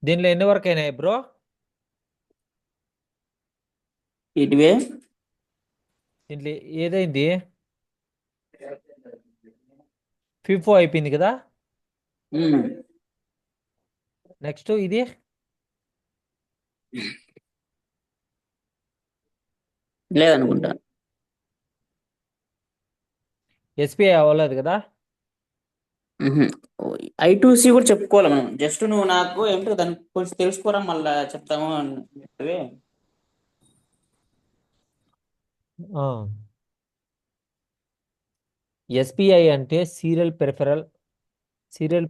దీనిలో ఎన్ని వరకు అయినాయి బ్రో? ఇటువే. దీంట్లో ఏదైంది? ఫిఫో అయిపోయింది కదా. ఉమ్, నెక్స్ట్ ఇది లేదనుకుంటా. ఎస్బీఐ అవ్వలేదు కదా. I2C కూడా చెప్పుకోవాలి మనం. జస్ట్ నువ్వు నాకు ఏమిటో దాన్ని కొంచెం తెలుసుకోరా, మళ్ళా చెప్తాము అంటే. ఎస్బీఐ అంటే సీరియల్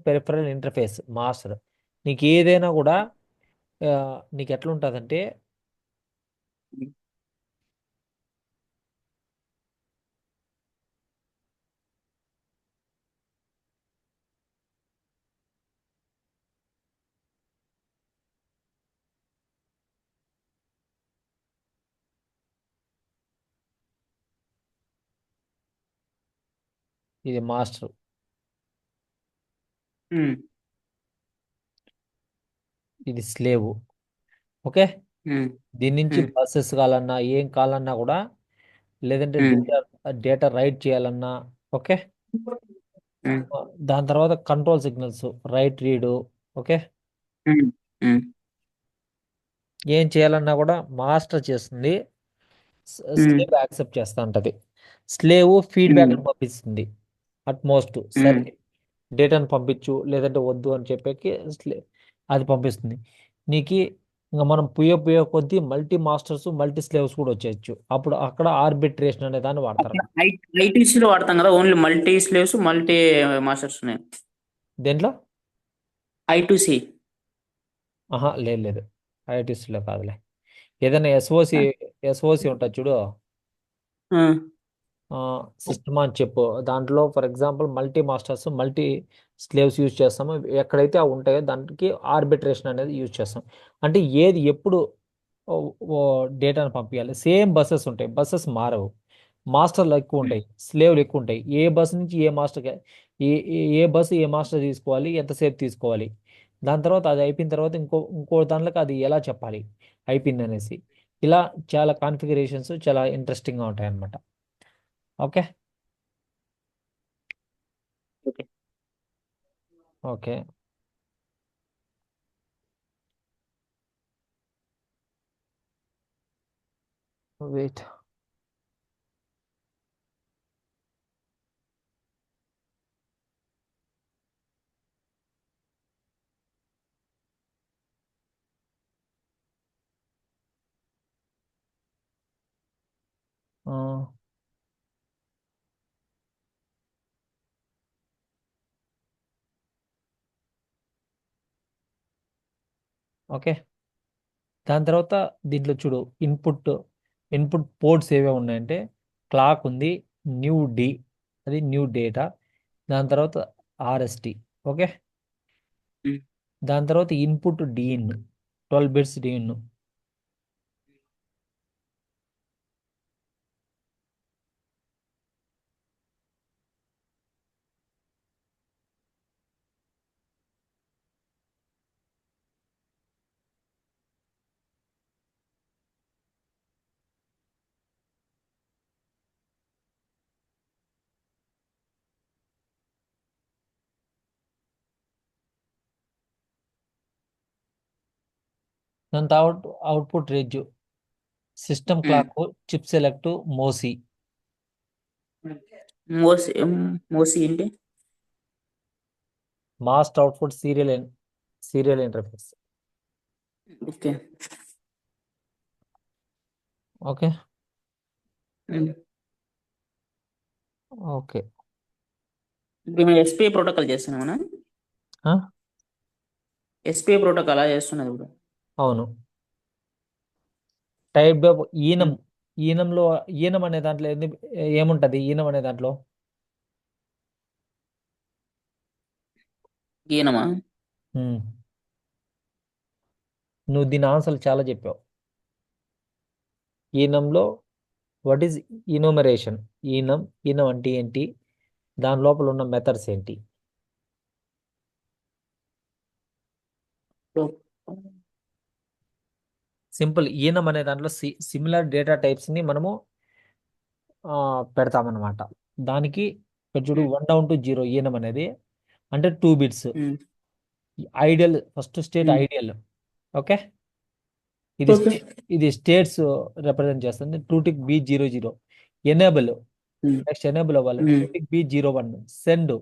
పెరిఫరల్ ఇంటర్ఫేస్ మాస్టర్. నీకు ఏదైనా కూడా ఆ, నీకు ఎట్లా ఉంటుందంటే ఇది మాస్టర్, ఉమ్, ఇది స్లేవ్. ఓకే. ఉమ్, దీని నుంచి ఉమ్, బస్సెస్ కావాలన్నా ఏం కావాలన్నా కూడా, లేదంటే ఉమ్, డేటా డేటా రైట్ చేయాలన్నా. ఓకే. ఉమ్, దాని తర్వాత control signals, write read. Okay. Um, um, ఏం చేయాలన్నా కూడా మాస్టర్ చేస్తుంది, ఉమ్, స్లేవ్ యాక్సెప్ట్ చేస్తూ ఉంటుంది. స్లేవ్ ఫీడ్బ్యాక్ ఉమ్, పంపిస్తుంది. అట్మోస్ట్ సరే ఉమ్. డేటాను పంపించు లేదంటే వద్దు అని చెప్పేకి అది పంపిస్తుంది నీకు. ఇంకా మనం పుయ్య కొద్దీ మల్టీ మాస్టర్స్ మల్టీ స్లేవ్స్ కూడా వచ్చేయచ్చు. అప్పుడు అక్కడ ఆర్బిట్రేషన్ అనే దాన్ని వాడతారు. ఐటీసీలో వాడతాం కదా, only multi slaves multi masters ఉన్నాయి. దేంట్లో? I2C. ఆహా, లేదు లేదు, ఐఐటీస్లో కాదులే. ఏదైనా ఎస్ఓసి ఉంటుంది చూడు, సిస్టమ్ అని చెప్పు. దాంట్లో for example multi masters multi slaves use చేస్తాము. ఎక్కడైతే అవి ఉంటాయో దానికి ఆర్బిట్రేషన్ అనేది యూజ్ చేస్తాం. అంటే ఏది ఎప్పుడు డేటాను పంపించాలి. సేమ్ బస్సెస్ ఉంటాయి, బస్సెస్ మారవు. మాస్టర్లు ఎక్కువ ఉంటాయి, స్లేవ్లు ఎక్కువ ఉంటాయి. ఏ బస్ నుంచి ఏ మాస్టర్, ఏ బస్సు ఏ మాస్టర్ తీసుకోవాలి, ఎంతసేపు తీసుకోవాలి, దాని తర్వాత అది అయిపోయిన తర్వాత ఇంకో దాంట్లోకి అది ఎలా చెప్పాలి అయిపోయింది అనేసి. ఇలా చాలా కాన్ఫిగరేషన్స్ చాలా ఇంట్రెస్టింగ్గా ఉంటాయి అన్నమాట. Okay. Okay. Okay. Wait. Okay. దాని తర్వాత దీంట్లో చూడు, ఇన్పుట్ పోర్ట్స్ ఏవే ఉన్నాయంటే క్లాక్ ఉంది, న్యూ డి, అది న్యూ డేటా. దాని తర్వాత ఆర్ఎస్టి. ఓకే. దాని తర్వాత ఇన్పుట్ డిఇన్, 12 బిట్స్ డిఇన్. దాని తర్వాత output range, system clock, chip select, MOSI. MOSI. MOSI ఏంటి? Master output serial interface. Okay. Okay. Um. Okay. ఇప్పుడు మేము ఎస్పీ ప్రోటోకాల్ చేస్తున్నామన్నా. ఆ? ఎస్పీ ప్రోటోకాల్ అలా చేస్తున్నది ఇప్పుడు. అవును. Type of ఈనం. ఈనంలో ఈనం అనే దాంట్లో ఏముంటది? ఈనం అనే దాంట్లో ఈయనమా? ఉమ్, నువ్వు దీని ఆన్సర్లు చాలా చెప్పావు. ఈనంలో వాట్ ఈజ్ ఇనోమరేషన్? ఈనం అంటే ఏంటి? దాని లోపల ఉన్న మెథడ్స్ ఏంటి? సింపుల్. ఈనం అనే దాంట్లో సిమిలర్ డేటా టైప్స్ని మనము పెడతామన్నమాట. దానికి ఇక్కడ చూడు, 1 down to 0 ఈనం అనేది అంటే 2 bits. Ideal first state ideal. Okay, ఇది ఓకే. ఇది స్టేట్స్ రిప్రజెంట్ చేస్తుంది. 2 tick B 0 0. Enable, next enable అవ్వాలి. 2 tick B 0 1. Send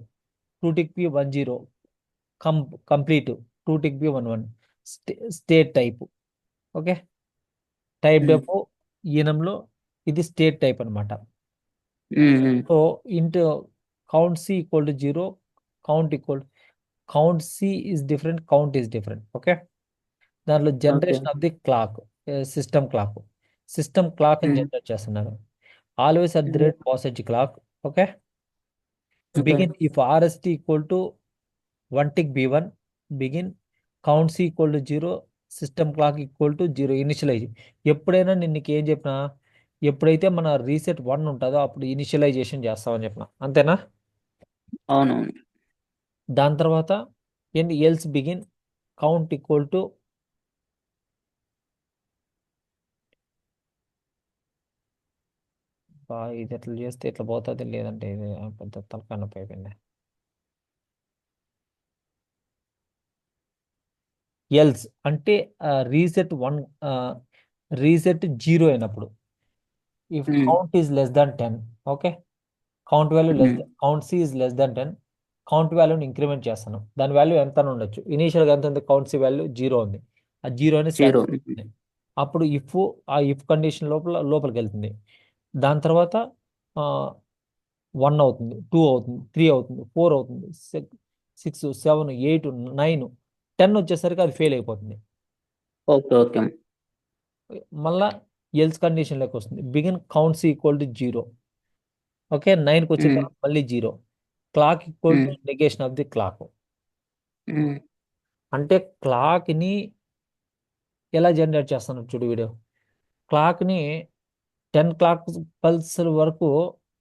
2 tick P 1 0. Complete 2 tick B 1 1. State type. Okay, typedef ఈనంలో ఇది స్టేట్ టైప్ అన్నమాట. So int count C equal to 0, count equal count C is different, count is different. Okay, దాంట్లో generation of the clock, system clock అని generate చేస్తున్నారు. Always at the rate posedge clock. Okay, begin if RST equal to 1 tick B 1, begin count C equal to 0, system clock equal to 0. Initialize. ఎప్పుడైనా నేను నీకు ఏం చెప్పినా, ఎప్పుడైతే మన reset 1 ఉంటుందో అప్పుడు ఇనిషియలైజేషన్ చేస్తామని చెప్పిన, అంతేనా? అవునవును. దాని తర్వాత ఏంటి? Else begin count equal to ఇది ఎట్లా చేస్తే ఇట్లా పోతుంది, లేదంటే ఇది పెద్ద తలకాయ నొప్పి అయిపోయింది. ఎల్స్ అంటే రీసెట్ 0 అయినప్పుడు. If count is less than 10. Okay, count value count C is less than 10. Count వాల్యూని ఇంక్రిమెంట్ చేస్తాను. దాని వాల్యూ ఎంత అని ఉండొచ్చు. ఇనీషియల్గా ఎంత ఉంది? కౌంట్ సి వాల్యూ 0 ఉంది. ఆ 0ని 0. అప్పుడు ఆ ఇఫ్ కండిషన్ లోపలికి వెళ్తుంది. దాని తర్వాత 1 అవుతుంది, 2 అవుతుంది, 3 అవుతుంది, 4 అవుతుంది, 6 7 8 9 10 వచ్చేసరికి అది ఫెయిల్ అయిపోతుంది. ఓకే. ఓకే. మళ్ళా ఎల్స్ కండిషన్లోకి వస్తుంది. Begin count C equal to 0. Okay, 9కి వచ్చిన తర్వాత మళ్ళీ 0. Clock equal to negation of the clock. అంటే క్లాక్ని ఎలా జనరేట్ చేస్తున్నారు చూడు వీడియో. క్లాక్ని 10 క్లాక్ పల్స్ వరకు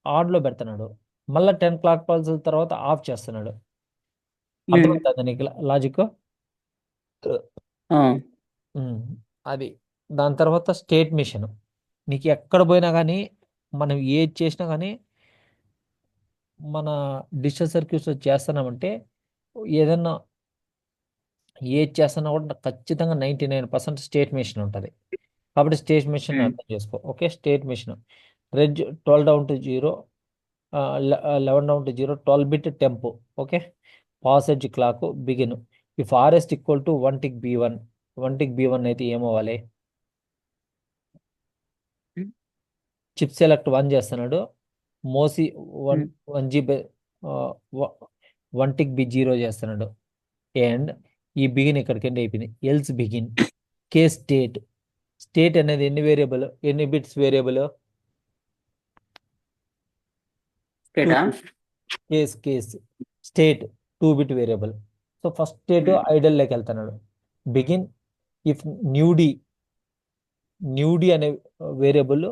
ఆన్లో పెడుతున్నాడు. మళ్ళీ 10 క్లాక్ పల్స్ తర్వాత ఆఫ్ చేస్తున్నాడు. అర్థమవుతుంది నీకు లాజిక్? అది. దాని తర్వాత స్టేట్ మిషన్. నీకు ఎక్కడ పోయినా కానీ, మనం ఏది చేసినా కానీ, మన డిజిటల్ సర్క్యూట్స్ చేస్తున్నామంటే ఏదన్నా ఏది చేస్తున్నా కూడా ఖచ్చితంగా 99% స్టేట్ మిషన్ ఉంటుంది. కాబట్టి స్టేట్ మిషన్ అర్థం చేసుకో. Okay, state machine reg 12 down to 0, 11 down to 0, 12-bit temp. Okay, posedge clock begin if RST equal to 1 tick B 1. 1 tick B 1 అయితే ఏమవ్వాలి? చిప్ సెలెక్ట్ 1 చేస్తున్నాడు. మోసి 1 GB 1 tick B 0 చేస్తున్నాడు. And ఈ బిగిన్ ఇక్కడికి end అయిపోయింది. ఎల్స్ బిగిన్ కే state అనేది ఎన్ని bits variable? Case state 2-bit variable. So first state ఐడల్లోకి వెళ్తున్నాడు. బిగిన్ ఇఫ్ న్యూడి అనే variable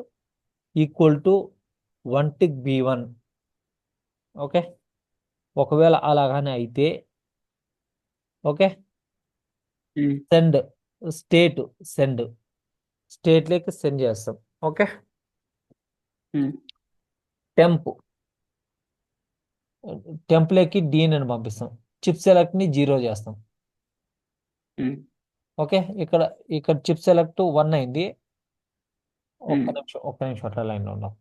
equal to 1 tick B 1. Okay, ఒకవేళ అలాగానే అయితే ఓకే, సెండ్ స్టేట్ స్టేట్లోకి సెండ్ చేస్తాం. ఓకే, టెంప్లోకి డీన్ అని పంపిస్తాం. చిప్ సెలెక్ట్ని 0 చేస్తాం. ఓకే, ఇక్కడ చిప్ సెలెక్ట్ 1 అయింది. ఒక్క నిమిషం అట్లా లైన్లో ఉన్నాం.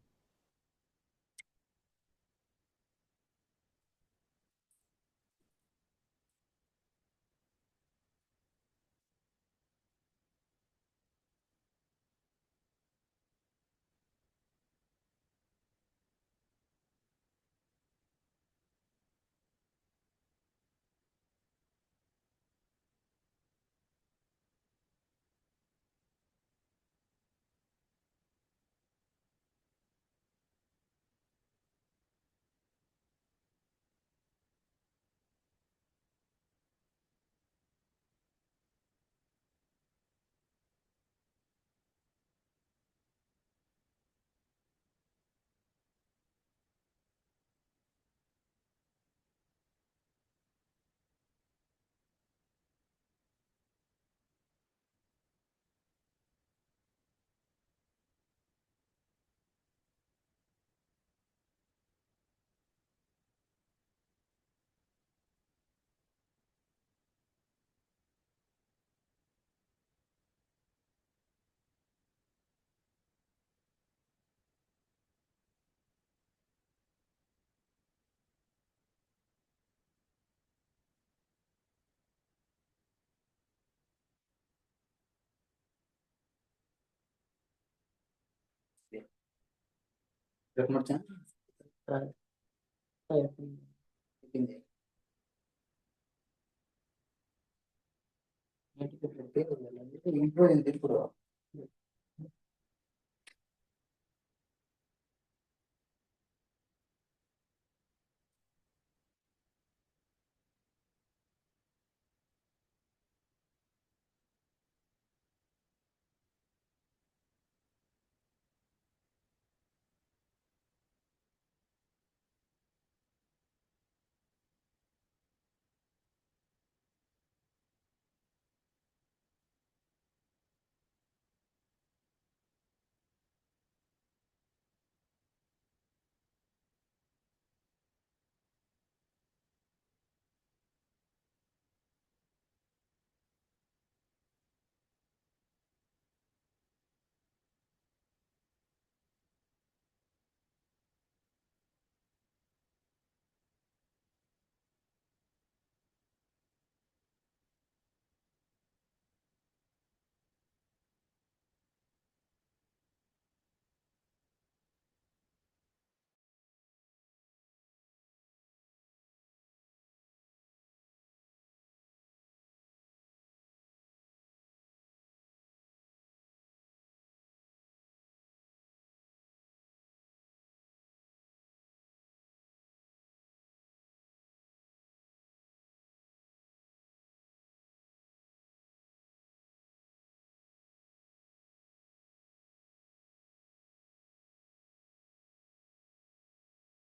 ఇంట్లో ఇప్పుడు